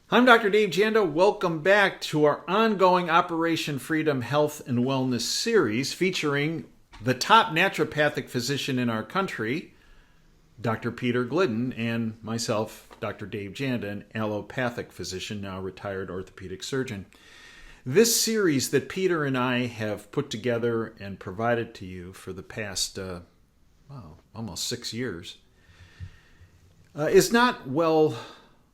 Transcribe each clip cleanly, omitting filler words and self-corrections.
I'm Dr. Dave Janda. Welcome back to our ongoing Operation Freedom Health and Wellness series featuring the top naturopathic physician in our country, Dr. Peter Glidden, and myself, Dr. Dave Janda, an allopathic physician, now retired orthopedic surgeon. This series that Peter and I have put together and provided to you for the past, almost 6 years, is not well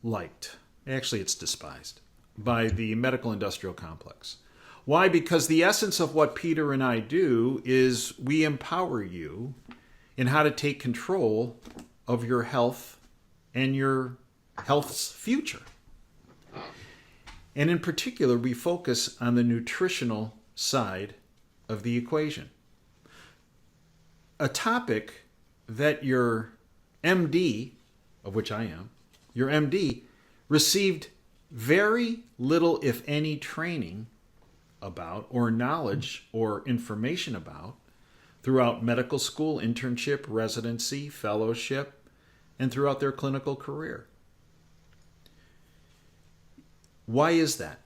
liked. Actually, it's despised by the medical industrial complex. Why? Because the essence of what Peter and I do is we empower you in how to take control of your health and your health's future. And in particular, we focus on the nutritional side of the equation. A topic that your MD, of which I am, your MD, received very little, if any, training about or knowledge or information about throughout medical school, internship, residency, fellowship, and throughout their clinical career. Why is that?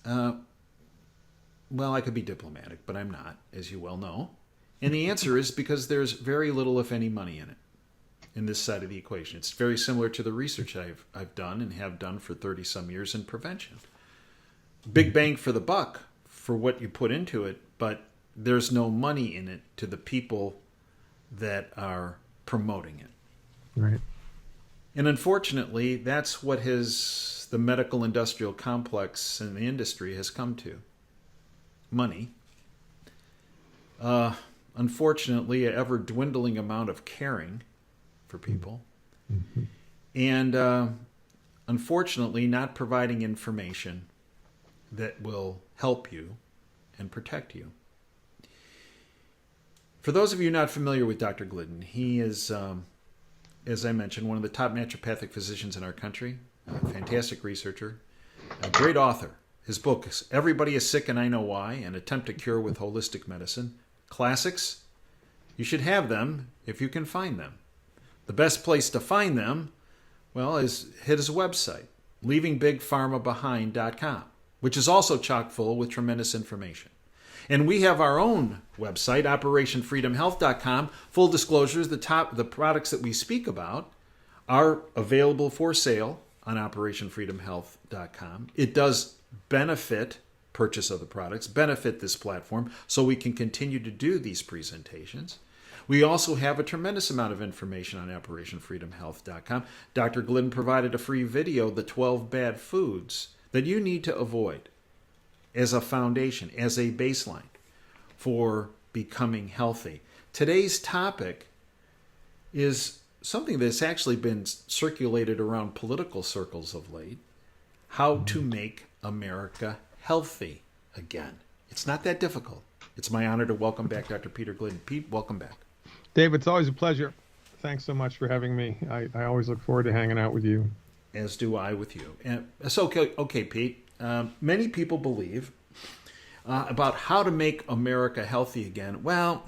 Well, I could be diplomatic, but I'm not, as you well know. And the answer is because there's very little, if any, money in it. In this side of the equation. It's very similar to the research I've done and have done for 30-some years in prevention. Big bang for the buck for what you put into it, but there's no money in it to the people that are promoting it. Right. And unfortunately, that's what the medical industrial complex and the industry has come to. Money. Unfortunately, an ever-dwindling amount of caring for people, and unfortunately not providing information that will help you and protect you. For those of you not familiar with Dr. Glidden, he is, as I mentioned, one of the top naturopathic physicians in our country, a fantastic researcher, a great author. His books, Everybody is Sick and I Know Why, An Attempt to Cure with Holistic Medicine, classics. You should have them if you can find them. The best place to find them, well, is hit his website, leavingbigpharmabehind.com, which is also chock full with tremendous information. And we have our own website, operationfreedomhealth.com. Full disclosures, the products that we speak about are available for sale on operationfreedomhealth.com. It does benefit purchase of the products, benefit this platform, so we can continue to do these presentations. We also have a tremendous amount of information on operationfreedomhealth.com. Dr. Glidden provided a free video, The 12 Bad Foods That You Need to Avoid, as a foundation, as a baseline for becoming healthy. Today's topic is something that's actually been circulated around political circles of late: how to make America healthy again. It's not that difficult. It's my honor to welcome back Dr. Peter Glidden. Pete, welcome back. Dave, it's always a pleasure. Thanks so much for having me. I always look forward to hanging out with you. As do I with you. And so, okay, Pete. Many people believe about how to make America healthy again. Well,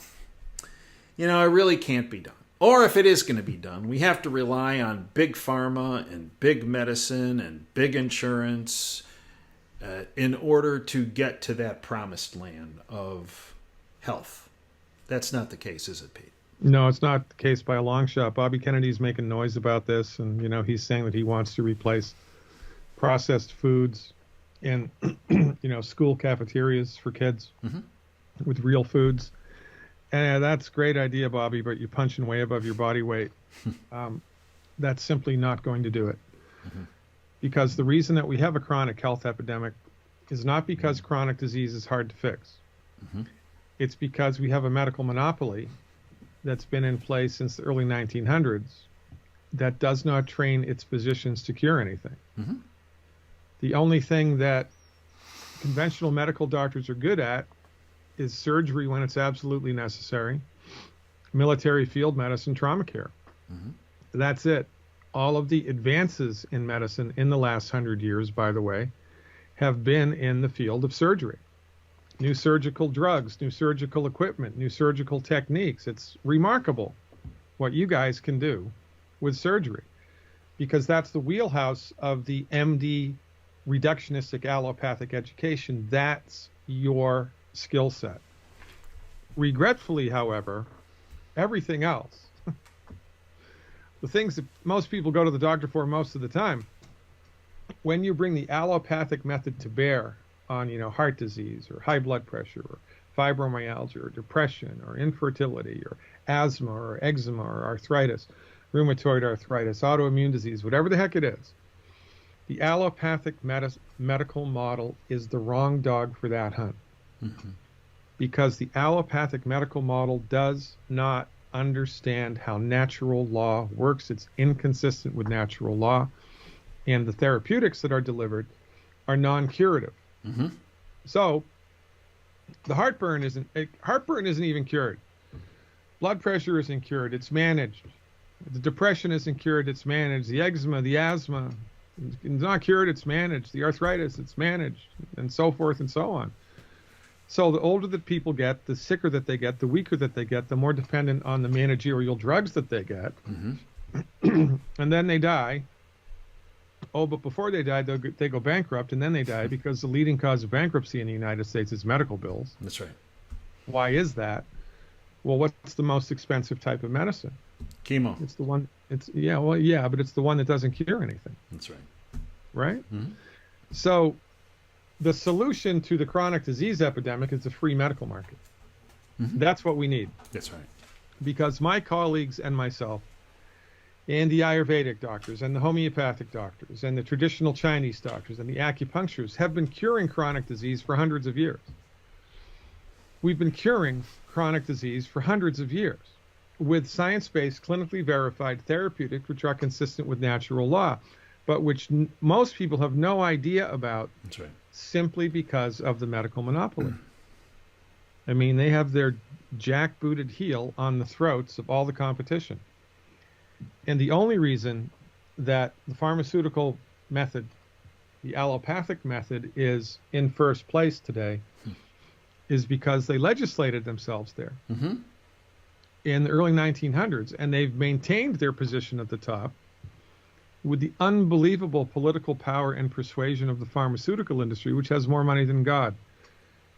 it really can't be done. Or if it is going to be done, we have to rely on big pharma and big medicine and big insurance in order to get to that promised land of health. That's not the case, is it, Pete? No, it's not the case by a long shot. Bobby Kennedy's making noise about this, and he's saying that he wants to replace processed foods in school cafeterias for kids with real foods. And that's a great idea, Bobby, but you're punching way above your body weight. That's simply not going to do it. Because the reason that we have a chronic health epidemic is not because chronic disease is hard to fix. It's because we have a medical monopoly that's been in place since the early 1900s that does not train its physicians to cure anything. The only thing that conventional medical doctors are good at is surgery when it's absolutely necessary, military field medicine, trauma care. That's it. All of the advances in medicine in the last 100 years, by the way, have been in the field of surgery. New surgical drugs, new surgical equipment, new surgical techniques. It's remarkable what you guys can do with surgery. because that's the wheelhouse of the MD reductionistic allopathic education. That's your skill set. Regretfully, however, everything else, the things that most people go to the doctor for most of the time, when you bring the allopathic method to bear on, heart disease or high blood pressure or fibromyalgia or depression or infertility or asthma or eczema or arthritis, rheumatoid arthritis, autoimmune disease, whatever the heck it is, the allopathic medical model is the wrong dog for that hunt. Mm-hmm. Because the allopathic medical model does not understand how natural law works. It's inconsistent with natural law. And the therapeutics that are delivered are non-curative. Mm-hmm. So the heartburn isn't even cured. Blood pressure isn't cured. It's managed. The depression isn't cured. It's managed. The eczema, the asthma, it's not cured. It's managed. The arthritis, it's managed, and so forth and so on. So the older that people get, the sicker that they get, the weaker that they get, the more dependent on the managerial drugs that they get. Mm-hmm. And then they die. Oh, but before they die, they go bankrupt, and then they die because the leading cause of bankruptcy in the United States is medical bills. That's right. Why is that? Well, what's the most expensive type of medicine? Chemo. It's the one. But it's the one that doesn't cure anything. That's right. Right? Mm-hmm. So the solution to the chronic disease epidemic is a free medical market. Mm-hmm. That's what we need. That's right. Because my colleagues and myself, and the Ayurvedic doctors, and the homeopathic doctors, and the traditional Chinese doctors, and the acupuncturists have been curing chronic disease for hundreds of years. We've been curing chronic disease for hundreds of years with science-based, clinically verified therapeutics which are consistent with natural law, but which most people have no idea about. That's right. Simply because of the medical monopoly. I mean, they have their jackbooted heel on the throats of all the competition. And the only reason that the pharmaceutical method, the allopathic method, is in first place today is because they legislated themselves there in the early 1900s, and they've maintained their position at the top with the unbelievable political power and persuasion of the pharmaceutical industry, which has more money than God,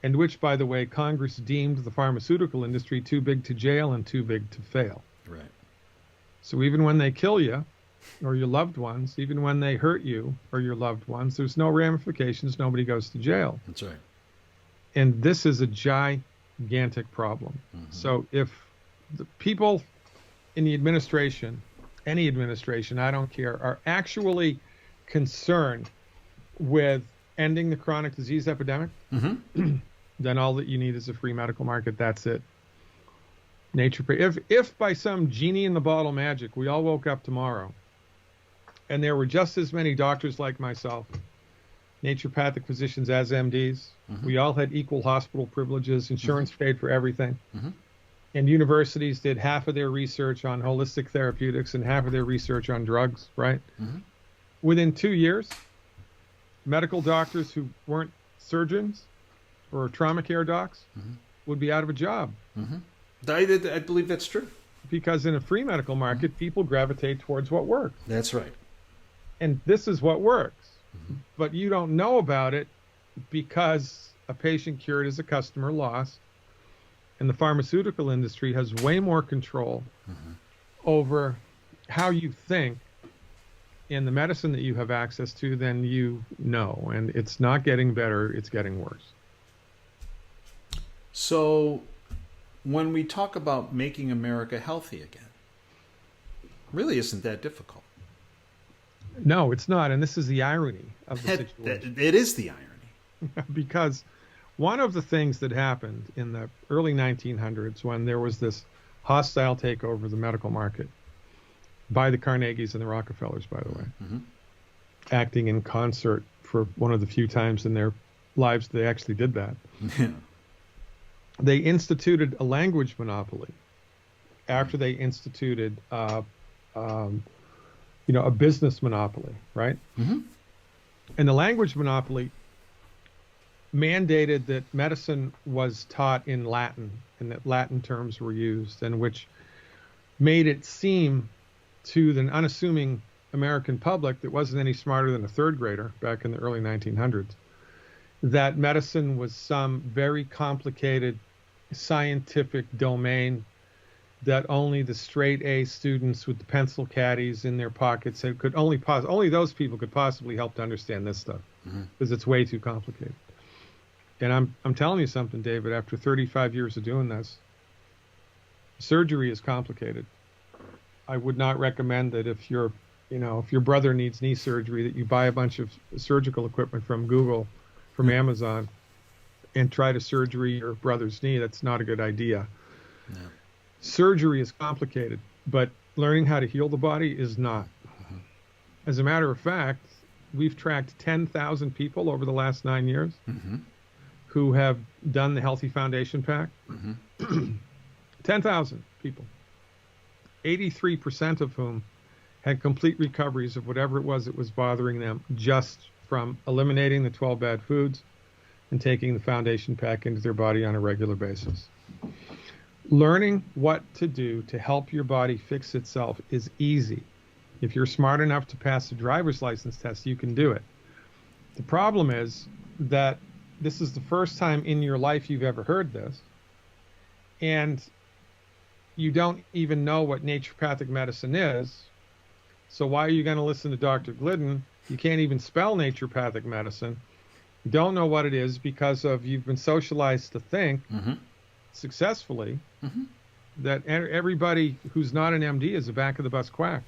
and which, by the way, Congress deemed the pharmaceutical industry too big to jail and too big to fail. Right. So even when they kill you or your loved ones, even when they hurt you or your loved ones, there's no ramifications. Nobody goes to jail. That's right. And this is a gigantic problem. Mm-hmm. So if the people in the administration, any administration, I don't care, are actually concerned with ending the chronic disease epidemic, then all that you need is a free medical market. That's it. If by some genie in the bottle magic we all woke up tomorrow and there were just as many doctors like myself, naturopathic physicians as MDs, we all had equal hospital privileges, insurance paid for everything, and universities did half of their research on holistic therapeutics and half of their research on drugs, right? Within 2 years, medical doctors who weren't surgeons or trauma care docs would be out of a job. I believe that's true. Because in a free medical market, people gravitate towards what works. That's right. And this is what works. But you don't know about it because a patient cured is a customer lost. And the pharmaceutical industry has way more control over how you think in the medicine that you have access to than you know. And it's not getting better, it's getting worse. So when we talk about making America healthy again, really isn't that difficult. No, it's not. And this is the irony of the situation. It is the irony. Because one of the things that happened in the early 1900s when there was this hostile takeover of the medical market by the Carnegies and the Rockefellers, by the way, acting in concert for one of the few times in their lives they actually did that. They instituted a language monopoly after they instituted a business monopoly, right? And the language monopoly mandated that medicine was taught in Latin and that Latin terms were used, and which made it seem to the unassuming American public that wasn't any smarter than a third grader back in the early 1900s that medicine was some very complicated scientific domain that only the straight A students with the pencil caddies in their pockets could only those people could possibly help to understand this stuff because it's way too complicated. And I'm telling you something, David, after 35 years of doing this, surgery is complicated. I would not recommend that if your brother needs knee surgery, that you buy a bunch of surgical equipment from Google, from Amazon, and try to surgery your brother's knee. That's not a good idea. No. Surgery is complicated, but learning how to heal the body is not. As a matter of fact, we've tracked 10,000 people over the last 9 years who have done the Healthy Foundation Pack. 10,000 people. 83% of whom had complete recoveries of whatever it was that was bothering them just from eliminating the 12 bad foods and taking the Foundation Pack into their body on a regular basis. Learning what to do to help your body fix itself is easy. If you're smart enough to pass the driver's license test, you can do it. The problem is that this is the first time in your life you've ever heard this, and you don't even know what naturopathic medicine is. So why are you going to listen to Dr. Glidden? You can't even spell naturopathic medicine. You don't know what it is because you've been socialized to think successfully that everybody who's not an MD is a back of the bus quack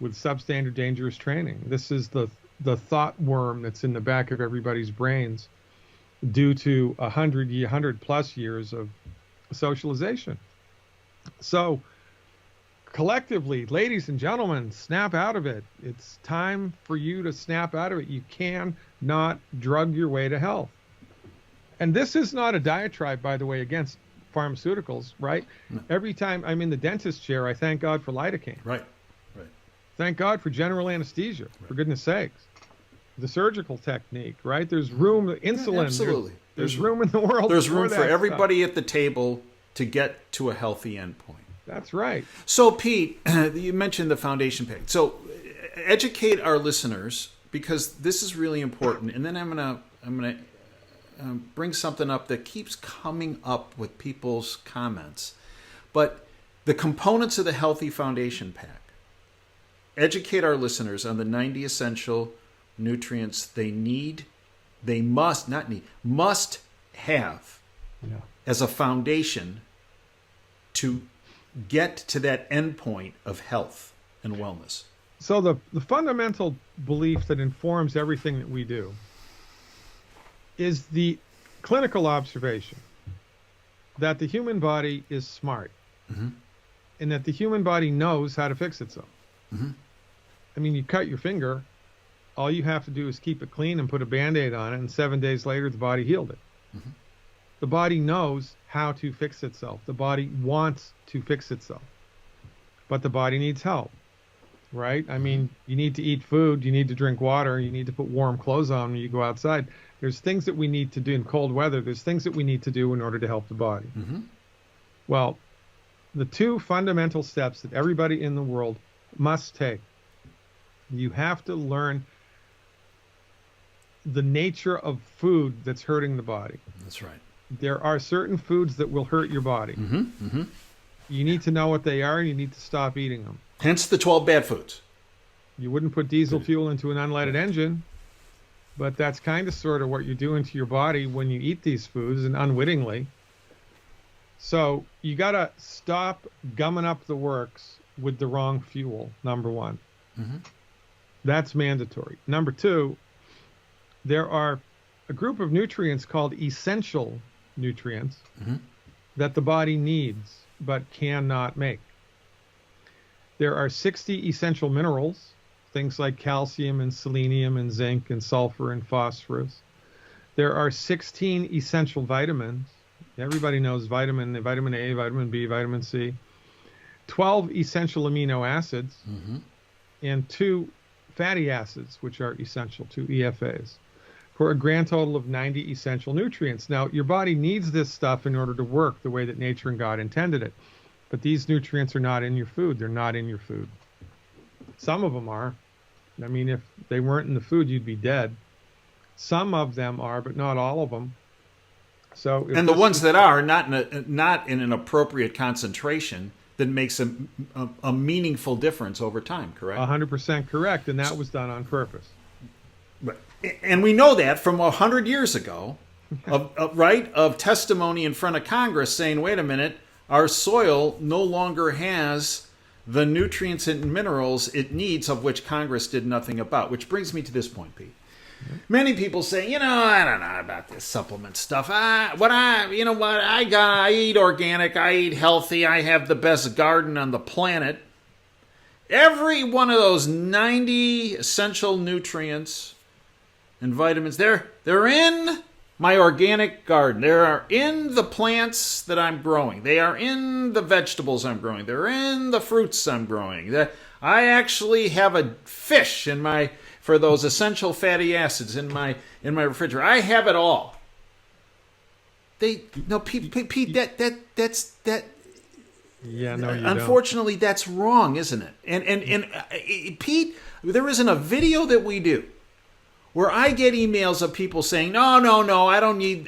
with substandard dangerous training. This is the thought worm that's in the back of everybody's brains due to 100 plus years of socialization. So collectively, ladies and gentlemen, snap out of it. It's time for you to snap out of it. You cannot drug your way to health. And this is not a diatribe, by the way, against pharmaceuticals, right? No. Every time I'm in the dentist chair, I thank God for lidocaine. Right. Thank God for general anesthesia, for goodness sakes. The surgical technique, right? There's room, insulin. Yeah, absolutely. There's room in the world. There's room for everybody at the table to get to a healthy endpoint. That's right. So, Pete, you mentioned the Foundation Pack. So, educate our listeners, because this is really important. And then I'm gonna bring something up that keeps coming up with people's comments. But the components of the Healthy Foundation Pack. Educate our listeners on the 90 essential nutrients must have as a foundation to get to that endpoint of health and wellness. So the fundamental belief that informs everything that we do is the clinical observation that the human body is smart and that the human body knows how to fix itself. I mean, you cut your finger, all you have to do is keep it clean and put a Band-Aid on it, and 7 days later, the body healed it. The body knows how to fix itself. The body wants to fix itself. But the body needs help, right? I mean, you need to eat food, you need to drink water, you need to put warm clothes on when you go outside. There's things that we need to do in cold weather. There's things that we need to do in order to help the body. Well, the two fundamental steps that everybody in the world must take. You have to learn the nature of food that's hurting the body. That's right. There are certain foods that will hurt your body. You need to know what they are, and you need to stop eating them. Hence the 12 bad foods. You wouldn't put diesel fuel into an unleaded engine, but that's kind of sort of what you're doing to your body when you eat these foods, and unwittingly. So you got to stop gumming up the works with the wrong fuel, number one. That's mandatory. Number two, there are a group of nutrients called essential nutrients that the body needs but cannot make. There are 60 essential minerals, things like calcium and selenium and zinc and sulfur and phosphorus. There are 16 essential vitamins. Everybody knows vitamin A, vitamin B, vitamin C. 12 essential amino acids and 2 fatty acids, which are essential, 2 EFAs, for a grand total of 90 essential nutrients. Now, your body needs this stuff in order to work the way that nature and God intended it. But these nutrients are not in your food. They're not in your food. Some of them are. I mean, if they weren't in the food, you'd be dead. Some of them are, but not all of them. So, and the ones that are not in an appropriate concentration, that makes a meaningful difference over time. Correct. 100% correct, and that was done on purpose. And we know that from 100 years ago, of testimony in front of Congress saying, "Wait a minute, our soil no longer has the nutrients and minerals it needs," of which Congress did nothing about. Which brings me to this point, Pete. Many people say, I don't know about this supplement stuff. I eat organic, I eat healthy, I have the best garden on the planet. Every one of those 90 essential nutrients and vitamins, they're in my organic garden. They are in the plants that I'm growing. They are in the vegetables I'm growing. They're in the fruits I'm growing. I actually have a fish for those essential fatty acids in my refrigerator. I have it all. Pete, that's. Yeah, no, you unfortunately, that's wrong, isn't it? And Pete, there isn't a video that we do where I get emails of people saying, no, I don't need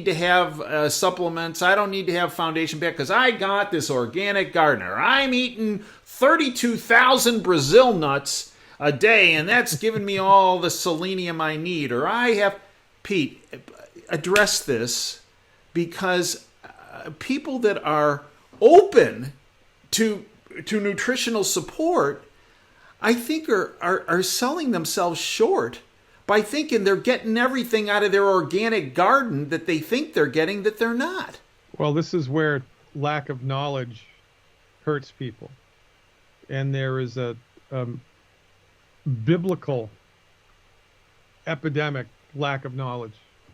to have supplements. I don't need to have foundation pack because I got this organic garden. Or I'm eating 32,000 Brazil nuts a day, and that's giving me all the selenium I need. Or I have, Pete, address this, because people that are open to nutritional support, I think are selling themselves short by thinking they're getting everything out of their organic garden that they think they're getting that they're not. Well, this is where lack of knowledge hurts people. And there is a biblical epidemic lack of knowledge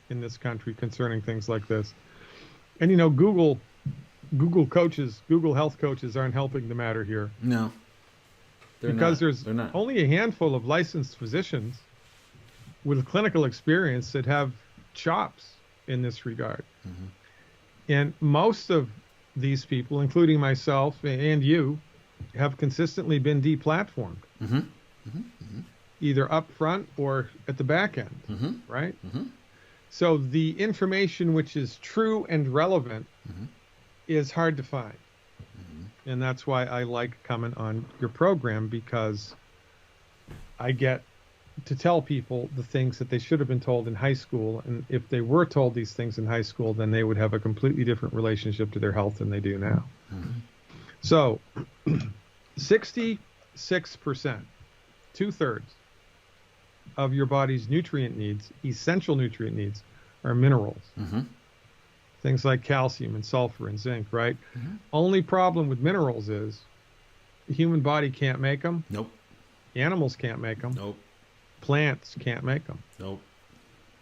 in this country concerning things like this. And Google health coaches aren't helping the matter here. No. There's only a handful of licensed physicians with clinical experience that have chops in this regard. Mm-hmm. And most of these people, including myself and you, have consistently been deplatformed. Mm-hmm. Mm-hmm. Mm-hmm. Either up front or at the back end, mm-hmm. right? Mm-hmm. So the information which is true and relevant mm-hmm. is hard to find. Mm-hmm. And that's why I like coming on your program, because I get to tell people the things that they should have been told in high school. And if they were told these things in high school, then they would have a completely different relationship to their health than they do now. Mm-hmm. So 66%, 2/3 of your body's nutrient needs, essential nutrient needs, are minerals. Mm-hmm. Things like calcium and sulfur and zinc, right? Mm-hmm. Only problem with minerals is the human body can't make them. Nope. Animals can't make them. Nope. Plants can't make them. Nope.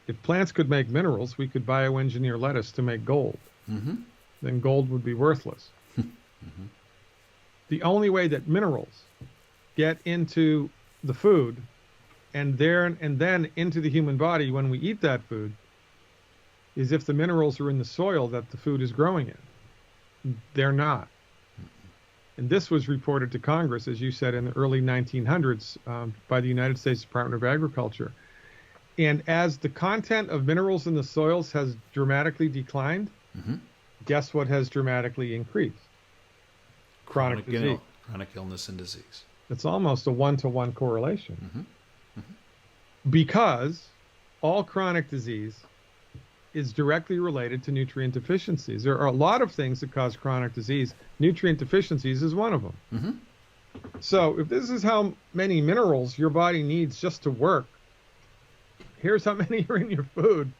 If plants could make minerals, we could bioengineer lettuce to make gold. Mm-hmm. Then gold would be worthless. Mm-hmm. The only way that minerals get into the food and then into the human body when we eat that food is if the minerals are in the soil that the food is growing in. They're not. And this was reported to Congress, as you said, in the early 1900s by the United States Department of Agriculture. And as the content of minerals in the soils has dramatically declined, mm-hmm. guess what has dramatically increased? Chronic disease. Chronic illness and disease. It's almost a 1-to-1 correlation. Mm-hmm. Mm-hmm. Because all chronic disease is directly related to nutrient deficiencies. There are a lot of things that cause chronic disease. Nutrient deficiencies is one of them. Mm-hmm. So if this is how many minerals your body needs just to work, here's how many are in your food.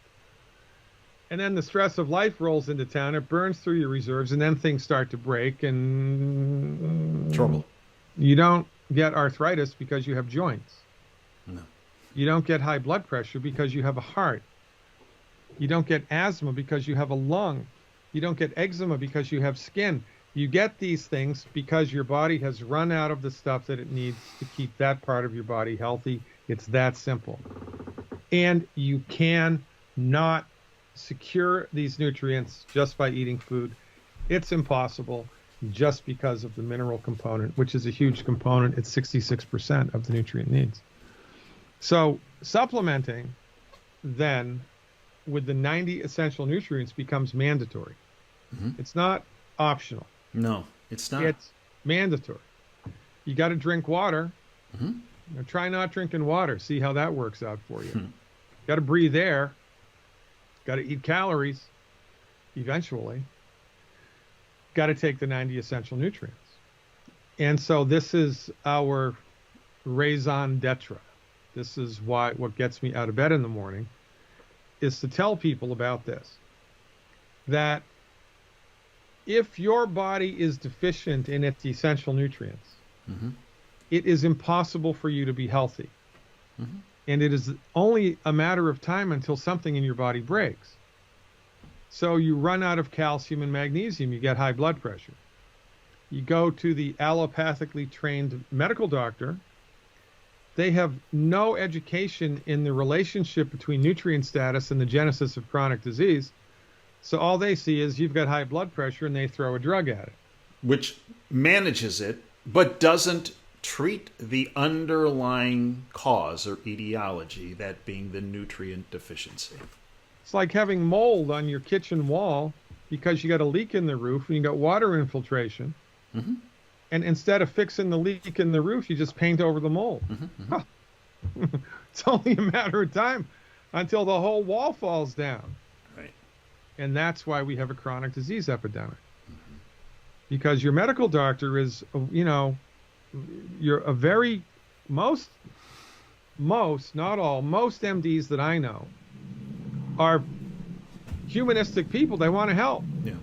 And then the stress of life rolls into town. It burns through your reserves, and then things start to break, and trouble. You don't get arthritis because you have joints. No. You don't get high blood pressure because you have a heart. You don't get asthma because you have a lung. You don't get eczema because you have skin. You get these things because your body has run out of the stuff that it needs to keep that part of your body healthy. It's that simple. And you can not secure these nutrients just by eating food. It's impossible. just because of the mineral component, which is a huge component. It's 66% of the nutrient needs. So supplementing then with the 90 essential nutrients becomes mandatory. It's not optional. No, it's not. It's mandatory. You got to drink water. Now, try not drinking water. See how that works out for you. Got to breathe air. Got to eat calories eventually. Got to take the 90 essential nutrients. And so this is our raison d'etre. This is what gets me out of bed in the morning, is to tell people about this. That if your body is deficient in its essential nutrients, it is impossible for you to be healthy. And it is only a matter of time until something in your body breaks. So you run out of calcium and magnesium, you get high blood pressure. You go to the allopathically trained medical doctor, they have no education in the relationship between nutrient status and the genesis of chronic disease. So all they see is you've got high blood pressure and they throw a drug at it. Which manages it, but doesn't treat the underlying cause or etiology, that being the nutrient deficiency. It's like having mold on your kitchen wall because you got a leak in the roof and you got water infiltration. And instead of fixing the leak in the roof, you just paint over the mold. It's only a matter of time until the whole wall falls down. Right. And that's why we have a chronic disease epidemic. Because your medical doctor is, you're a very, most not all, most MDs that I know are humanistic people. They want to help. Yeah.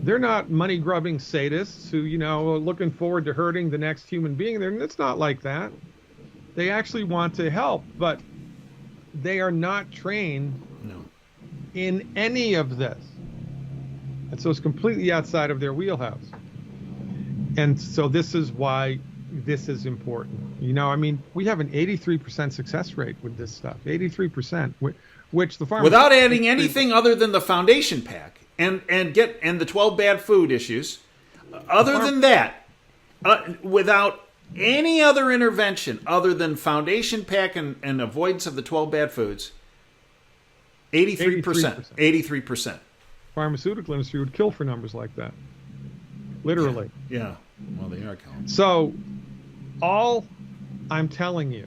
They're not money-grubbing sadists who, are looking forward to hurting the next human being. It's not like that. They actually want to help, but they are not trained in any of this. And so it's completely outside of their wheelhouse. And so this is why this is important. We have an 83% success rate with this stuff. 83%, which the farmers... Without adding anything other than the foundation pack. And the 12 bad food issues. Other than that, without any other intervention other than foundation pack and avoidance of the 12 bad foods, 83%. 83%. Pharmaceutical industry would kill for numbers like that. Literally. Yeah. Well, they are killing. So all I'm telling you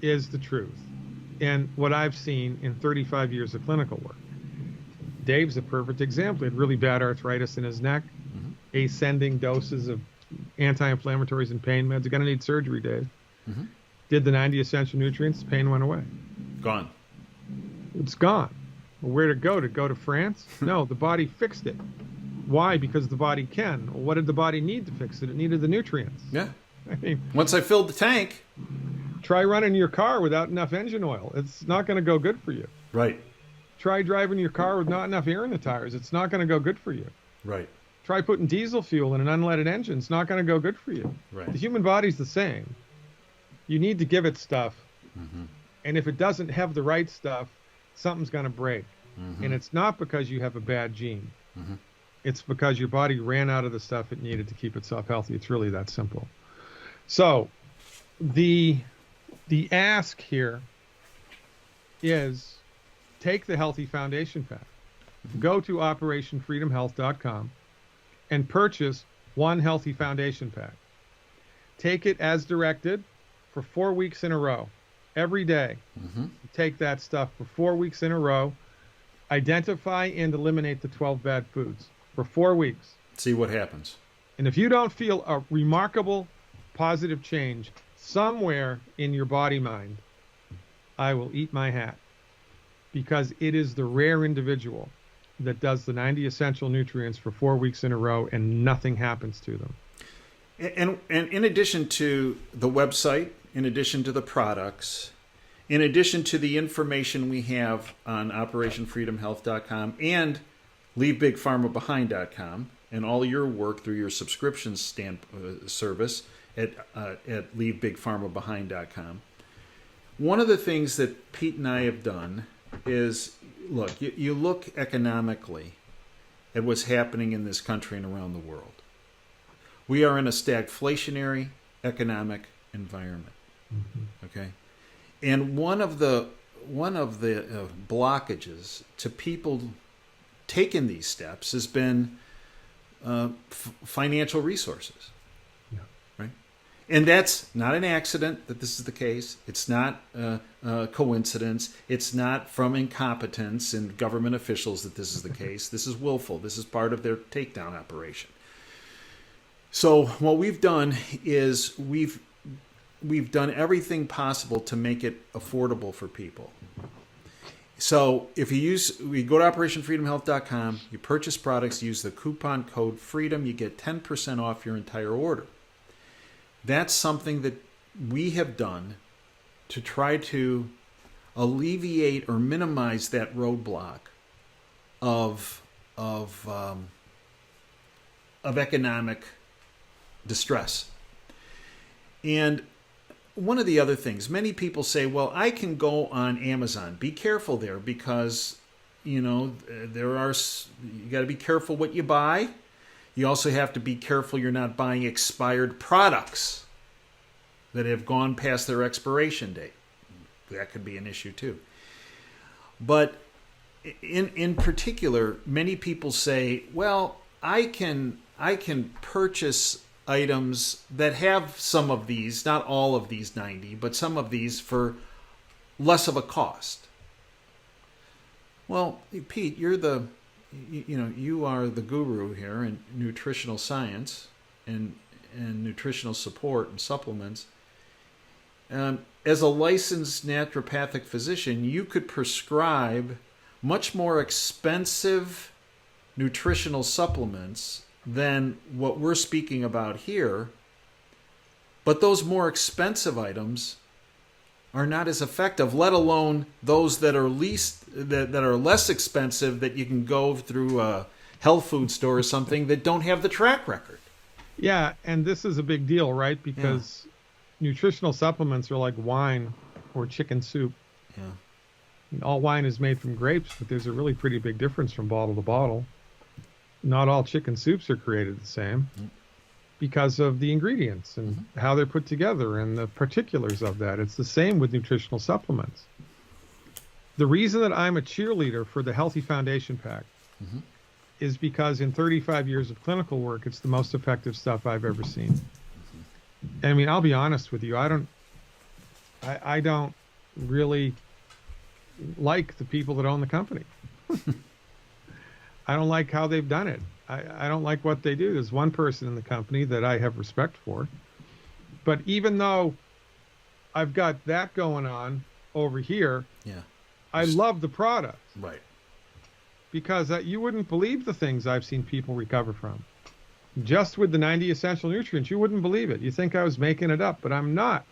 is the truth. And what I've seen in 35 years of clinical work. Dave's a perfect example. He had really bad arthritis in his neck, ascending doses of anti-inflammatories and pain meds. You're going to need surgery, Dave. Did the 90 essential nutrients, pain went away. Gone. It's gone. Well, where to go? To go to France? No, the body fixed it. Why? Because the body can. Well, what did the body need to fix it? It needed the nutrients. Yeah. Once I filled the tank. Try running your car without enough engine oil. It's not going to go good for you. Right. Try driving your car with not enough air in the tires. It's not going to go good for you. Right. Try putting diesel fuel in an unleaded engine. It's not going to go good for you. Right. The human body's the same. You need to give it stuff. And if it doesn't have the right stuff, something's going to break. And it's not because you have a bad gene. It's because your body ran out of the stuff it needed to keep itself healthy. It's really that simple. So the ask here is take the Healthy Foundation Pack. Go to OperationFreedomHealth.com and purchase one Healthy Foundation Pack. Take it as directed for 4 weeks in a row. Every day. Take that stuff for 4 weeks in a row. Identify and eliminate the 12 bad foods for 4 weeks. See what happens. And if you don't feel a remarkable positive change somewhere in your body mind, I will eat my hat. Because it is the rare individual that does the 90 essential nutrients for 4 weeks in a row and nothing happens to them. And in addition to the website, in addition to the products, in addition to the information we have on OperationFreedomHealth.com and LeaveBigPharmaBehind.com and all your work through your subscription service at LeaveBigPharmaBehind.com, one of the things that Pete and I have done is, look, you look economically at what's happening in this country and around the world. We are in a stagflationary economic environment. Okay, and one of the blockages to people taking these steps has been financial resources. Yeah. Right, and that's not an accident that this is the case. It's not a coincidence. It's not from incompetence in government officials that this is the case. This is willful. This is part of their takedown operation. So what we've done is we've done everything possible to make it affordable for people. So if we go to operationfreedomhealth.com, you purchase products, use the coupon code FREEDOM, you get 10% off your entire order. That's something that we have done to try to alleviate or minimize that roadblock of economic distress. And one of the other things, many people say, well, I can go on Amazon. Be careful there because, you got to be careful what you buy. You also have to be careful you're not buying expired products that have gone past their expiration date. That could be an issue too. But in particular, many people say, well, I can purchase items that have some of these, not all of these 90, but some of these for less of a cost. Well, Pete, you are the guru here in nutritional science and nutritional support and supplements. As a licensed naturopathic physician, you could prescribe much more expensive nutritional supplements than what we're speaking about here, but those more expensive items are not as effective, let alone those that are less expensive that you can go through a health food store or something that don't have the track record. Yeah, and this is a big deal, right? Because nutritional supplements are like wine or chicken soup. Yeah. All wine is made from grapes, but there's a really pretty big difference from bottle to bottle. Not all chicken soups are created the same because of the ingredients and how they're put together and the particulars of that. It's the same with nutritional supplements. The reason that I'm a cheerleader for the Healthy Foundation Pack is because in 35 years of clinical work, it's the most effective stuff I've ever seen. I mean, I'll be honest with you. I don't really like the people that own the company. I don't like how they've done it. I don't like what they do. There's one person in the company that I have respect for. But even though I've got that going on over here, I love the product. Right. Because you wouldn't believe the things I've seen people recover from. Just with the 90 essential nutrients, you wouldn't believe it. You think I was making it up, but I'm not.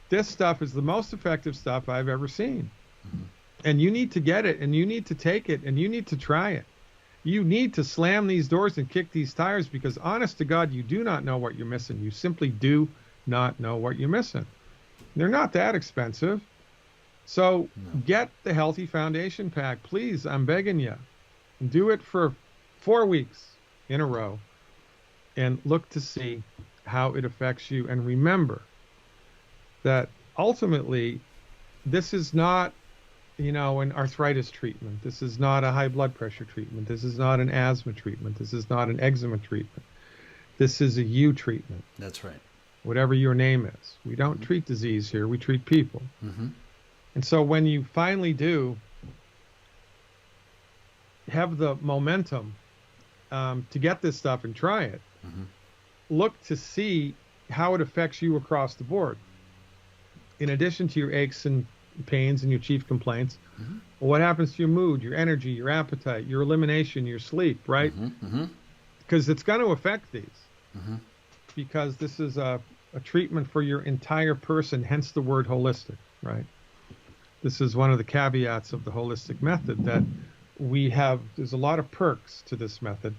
This stuff is the most effective stuff I've ever seen. And you need to get it, and you need to take it, and you need to try it. You need to slam these doors and kick these tires because, honest to God, you do not know what you're missing. You simply do not know what you're missing. They're not that expensive. So get the Healthy Foundation Pack. Please, I'm begging you. Do it for 4 weeks in a row and look to see how it affects you. And remember that ultimately, this is not an arthritis treatment. This is not a high blood pressure treatment. This is not an asthma treatment. This is not an eczema treatment. This is a you treatment. That's right. Whatever your name is. We don't treat disease here. We treat people. And so when you finally do have the momentum to get this stuff and try it, look to see how it affects you across the board. In addition to your aches and pains and your chief complaints, what happens to your mood, your energy, your appetite, your elimination, your sleep, right? Because it's going to affect these. Because this is a treatment for your entire person, hence the word holistic, right? This is one of the caveats of the holistic method that there's a lot of perks to this method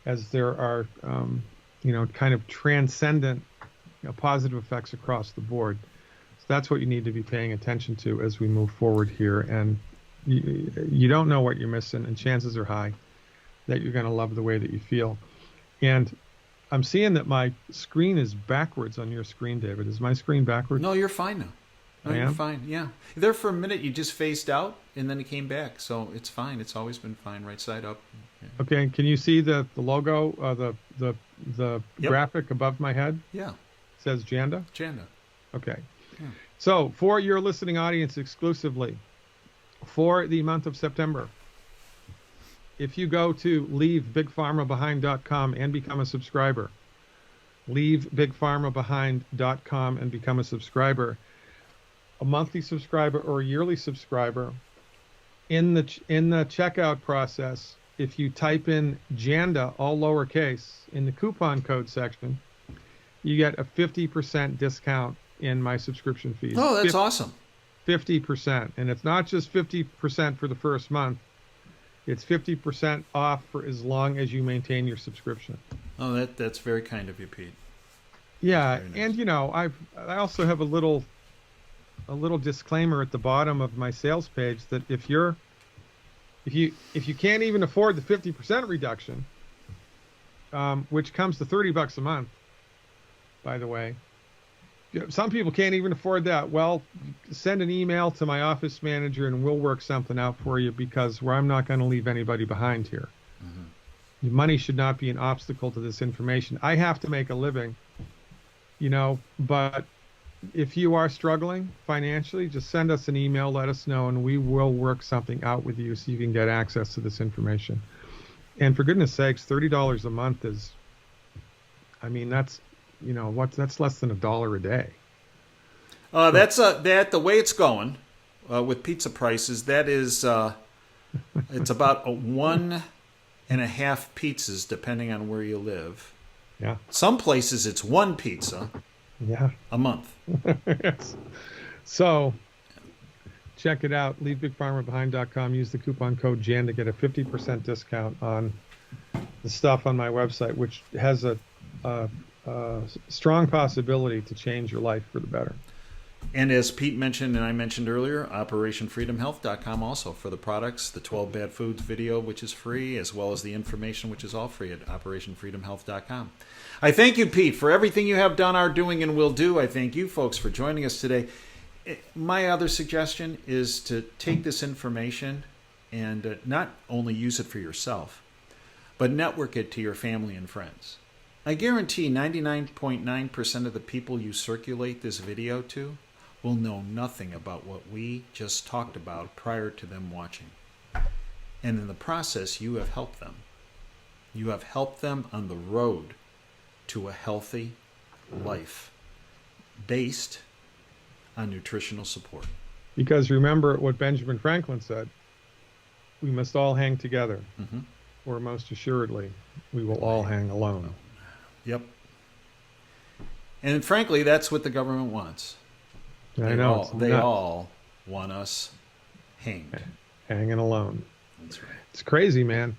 as there are, kind of transcendent, positive effects across the board. So that's what you need to be paying attention to as we move forward here. And you don't know what you're missing, and chances are high that you're going to love the way that you feel. And I'm seeing that my screen is backwards on your screen, David. Is my screen backwards? No, you're fine now. No, you're fine. Yeah. There for a minute, you just phased out, and then it came back. So it's fine. It's always been fine, right side up. Yeah. Okay. Can you see the logo, the Yep. graphic above my head? Yeah. It says Janda? Janda. Okay. Yeah. So for your listening audience exclusively, for the month of September, if you go to leavebigpharmabehind.com and become a subscriber, leavebigpharmabehind.com and become a subscriber, a monthly subscriber or a yearly subscriber, in the checkout process, if you type in Janda, all lowercase, in the coupon code section, you get a 50% discount in my subscription fees. Oh, that's awesome. 50%. And it's not just 50% for the first month. It's 50% off for as long as you maintain your subscription. Oh, that's very kind of you, Pete. Yeah, Nice. and I also have a little disclaimer at the bottom of my sales page that if you can't even afford the 50% reduction, which comes to $30 a month, by the way, some people can't even afford that. Well, send an email to my office manager and we'll work something out for you, because I'm not going to leave anybody behind here. Mm-hmm. Money should not be an obstacle to this information. I have to make a living, but if you are struggling financially, just send us an email, let us know, and we will work something out with you so you can get access to this information. And for goodness sakes, $30 a month is, that's less than $1 a day. That's the way it's going with pizza prices. That is, it's about 1.5 pizzas depending on where you live. Yeah. Some places it's one pizza. Yeah. A month. Yes. So check it out. LeaveBigPharmaBehind.com. Use the coupon code JAN to get a 50% discount on the stuff on my website, which has a strong possibility to change your life for the better. And as Pete mentioned and I mentioned earlier, OperationFreedomHealth.com also for the products, the 12 Bad Foods video, which is free, as well as the information, which is all free at OperationFreedomHealth.com. I thank you, Pete, for everything you have done, are doing, and will do. I thank you, folks, for joining us today. My other suggestion is to take this information and not only use it for yourself, but network it to your family and friends. I guarantee 99.9% of the people you circulate this video to will know nothing about what we just talked about prior to them watching. And in the process, you have helped them. You have helped them on the road to a healthy life based on nutritional support. Because remember what Benjamin Franklin said, we must all hang together, or most assuredly, we will all hang alone. Yep. And frankly, that's what the government wants. I know. They all want us hanged. Hanging alone. That's right. It's crazy, man.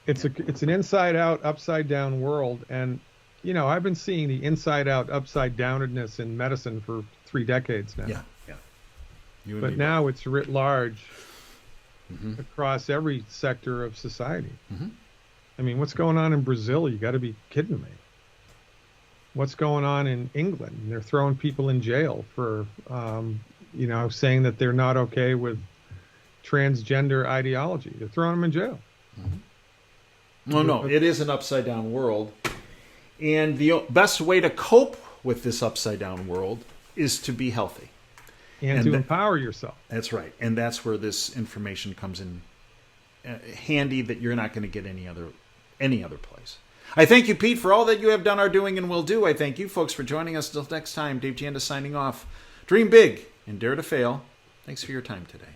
It's an inside out, upside down world. And, I've been seeing the inside out, upside downedness in medicine for 3 decades now. Yeah. But now it's writ large across every sector of society. What's going on in Brazil? You got to be kidding me. What's going on in England? They're throwing people in jail for, saying that they're not okay with transgender ideology. They're throwing them in jail. No, it is an upside down world. And the best way to cope with this upside down world is to be healthy. And to empower yourself. That's right. And that's where this information comes in handy that you're not going to get any other place. I thank you, Pete, for all that you have done, are doing, and will do. I thank you, folks, for joining us. Until next time, Dave Janda signing off. Dream big and dare to fail. Thanks for your time today.